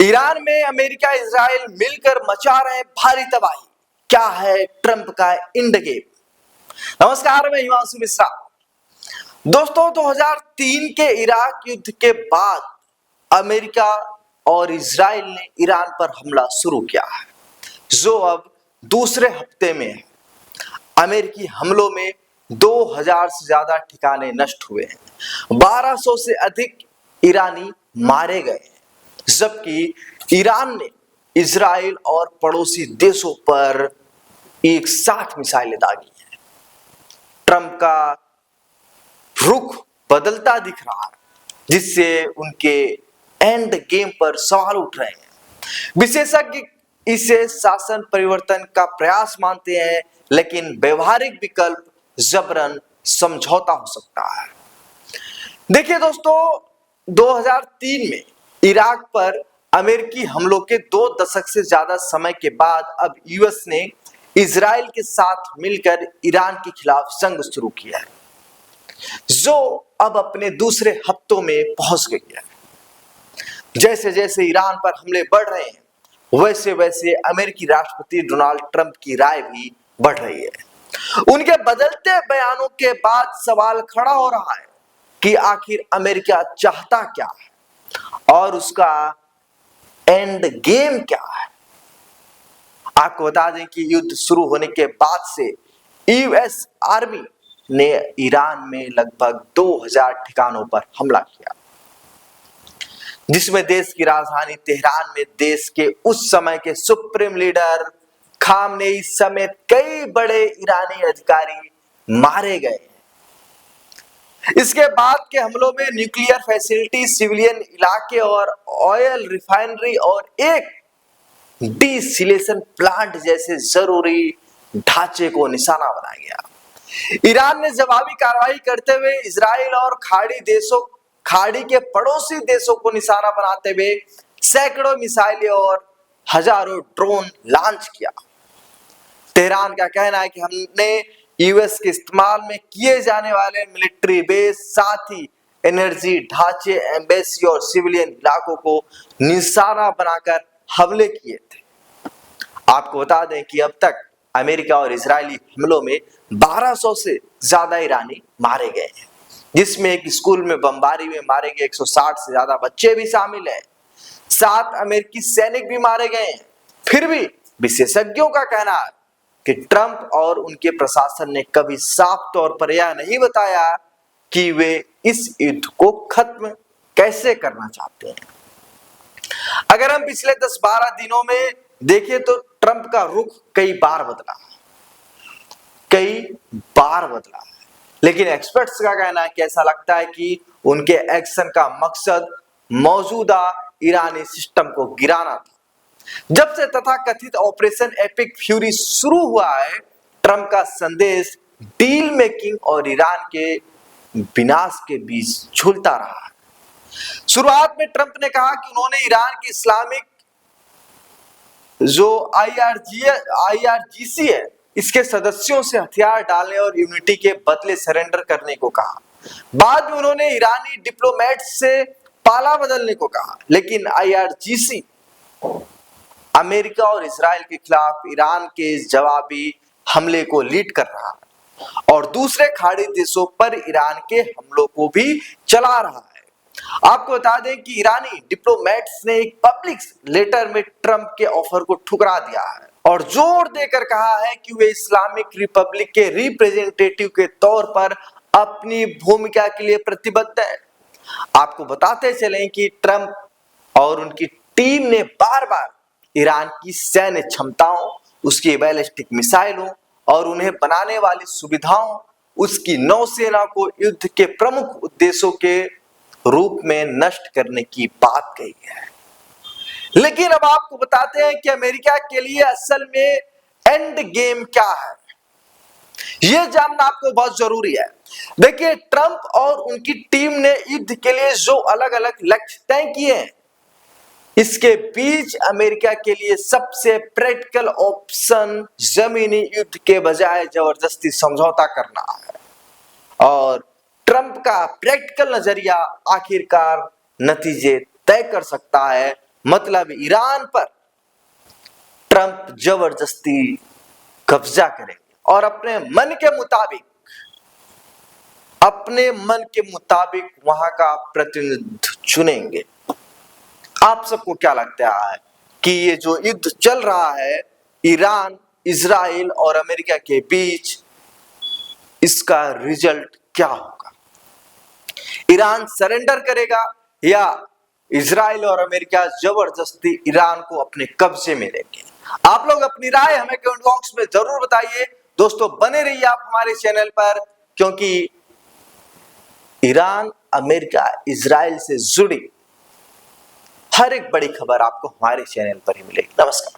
Iran में America Israel मिलकर मचा रहे भारी तबाही। क्या है ट्रंप का एंड गेम? नमस्कार, मैं हिमांशु मिश्रा। दोस्तों, 2003 के इराक युद्ध के बाद अमेरिका और इजराइल ने ईरान पर हमला शुरू किया है, जो अब दूसरे हफ्ते में है। अमेरिकी हमलों में 2000 से ज्यादा ठिकाने नष्ट हुए हैं, 1200 से अधिक ईरानी मारे गए हैं, जबकि ईरान ने इजराइल और पड़ोसी देशों पर एक साथ मिसाइलें दागी हैं। ट्रंप का रुख बदलता दिख रहा है, जिससे उनके एंड गेम पर सवाल उठ रहे हैं। विशेषज्ञ इसे शासन परिवर्तन का प्रयास मानते हैं, लेकिन व्यवहारिक विकल्प जबरन समझौता हो सकता है। देखिए दोस्तों, 2003 में इराक पर अमेरिकी हमलों के 2 दशक से ज्यादा समय के बाद अब यूएस ने इजराइल के साथ मिलकर ईरान के खिलाफ जंग शुरू किया है, जो अब अपने दूसरे हफ्तों में पहुंच गई है। जैसे जैसे ईरान पर हमले बढ़ रहे हैं, वैसे वैसे अमेरिकी राष्ट्रपति डोनाल्ड ट्रंप की राय भी बढ़ रही है। उनके बदलते बयानों के बाद सवाल खड़ा हो रहा है कि आखिर अमेरिका चाहता क्या है और उसका एंड गेम क्या है। आपको बता दें कि युद्ध शुरू होने के बाद से यूएस आर्मी ने ईरान में लगभग 2000 ठिकानों पर हमला किया, जिसमें देश की राजधानी तेहरान में देश के उस समय के सुप्रीम लीडर खामनेई समेत कई बड़े ईरानी अधिकारी मारे गए। इसके बाद के हमलों में न्यूक्लियर फैसिलिटी, सिविलियन इलाके और ऑयल रिफाइनरी और एक डिसिलेशन प्लांट जैसे जरूरी ढांचे को निशाना बनाया गया। ईरान ने जवाबी कार्रवाई करते हुए इजराइल और खाड़ी के पड़ोसी देशों को निशाना बनाते हुए सैकड़ों मिसाइलें और हजारों ड्रोन लॉन्च किया। तेहरान का कहना है कि हमने यूएस के इस्तेमाल में किए जाने वाले मिलिट्री बेस, साथ ही एनर्जी ढांचे, एम्बेसी और सिविलियन इलाकों को निशाना बनाकर हमले किए थे। आपको बता दें कि अब तक अमेरिका और इजरायली हमलों में 1200 से ज्यादा ईरानी मारे गए हैं, जिसमें एक स्कूल में बमबारी में मारे गए 160 से ज्यादा बच्चे भी शामिल हैं। 7 अमेरिकी सैनिक भी मारे गए हैं। फिर भी विशेषज्ञों का कहना है कि ट्रंप और उनके प्रशासन ने कभी साफ तौर पर यह नहीं बताया कि वे इस युद्ध को खत्म कैसे करना चाहते हैं। अगर हम पिछले 10-12 दिनों में देखें तो ट्रंप का रुख कई बार बदला, लेकिन एक्सपर्ट्स का कहना है कि ऐसा लगता है कि उनके एक्शन का मकसद मौजूदा ईरानी सिस्टम को गिराना था। जब से तथाकथित ऑपरेशन एपिक फ्यूरी शुरू हुआ है, ट्रंप का संदेश डील मेकिंग और ईरान के विनाश के बीच झूलता रहा है। शुरुआत में ट्रंप ने कहा कि उन्होंने ईरान की इस्लामिक जो आईआरजीसी है, इसके सदस्यों से हथियार डालने और यूनिटी के बदले सरेंडर करने को कहा। बाद में उन्होंने ईरानी डिप्लोमेट से पाला बदलने को कहा, लेकिन आईआरजीसी अमेरिका और इजराइल के खिलाफ ईरान के जवाबी हमले को लीड कर रहा है और दूसरे खाड़ी देशों पर ईरान के हमलों को भी चला रहा है। आपको बता दें कि ईरानी डिप्लोमेट्स ने एक पब्लिक लेटर में ट्रंप के ऑफर को ठुकरा दिया है और जोर देकर कहा है कि वे इस्लामिक रिपब्लिक के रिप्रेजेंटेटिव के तौर पर अपनी भूमिका के लिए प्रतिबद्ध है। आपको बताते चलें कि ट्रंप और उनकी टीम ने बार-बार ईरान की सैन्य क्षमताओं, उसकी बैलिस्टिक मिसाइलों और उन्हें बनाने वाली सुविधाओं, उसकी नौसेना को युद्ध के प्रमुख उद्देश्यों के रूप में नष्ट करने की बात कही है। लेकिन अब आपको बताते हैं कि अमेरिका के लिए असल में एंड गेम क्या है, यह जानना आपको बहुत जरूरी है। देखिए, ट्रंप और उनकी टीम ने युद्ध के लिए जो अलग अलग लक्ष्य तय किए हैं, इसके बीच अमेरिका के लिए सबसे प्रैक्टिकल ऑप्शन जमीनी युद्ध के बजाय जबरदस्ती समझौता करना है और ट्रंप का प्रैक्टिकल नजरिया आखिरकार नतीजे तय कर सकता है, मतलब ईरान पर ट्रंप जबरदस्ती कब्जा करेंगे और अपने मन के मुताबिक वहां का प्रतिनिधि चुनेंगे। आप सबको क्या लगता है कि ये जो युद्ध चल रहा है ईरान, इजराइल और अमेरिका के बीच, इसका रिजल्ट क्या होगा? ईरान सरेंडर करेगा या इजराइल और अमेरिका जबरदस्ती ईरान को अपने कब्जे में लेंगे? आप लोग अपनी राय हमें कमेंट बॉक्स में जरूर बताइए। दोस्तों बने रहिए आप हमारे चैनल पर, क्योंकि ईरान, अमेरिका, इजराइल से जुड़ी हर एक बड़ी खबर आपको हमारे चैनल पर ही मिलेगी। नमस्कार।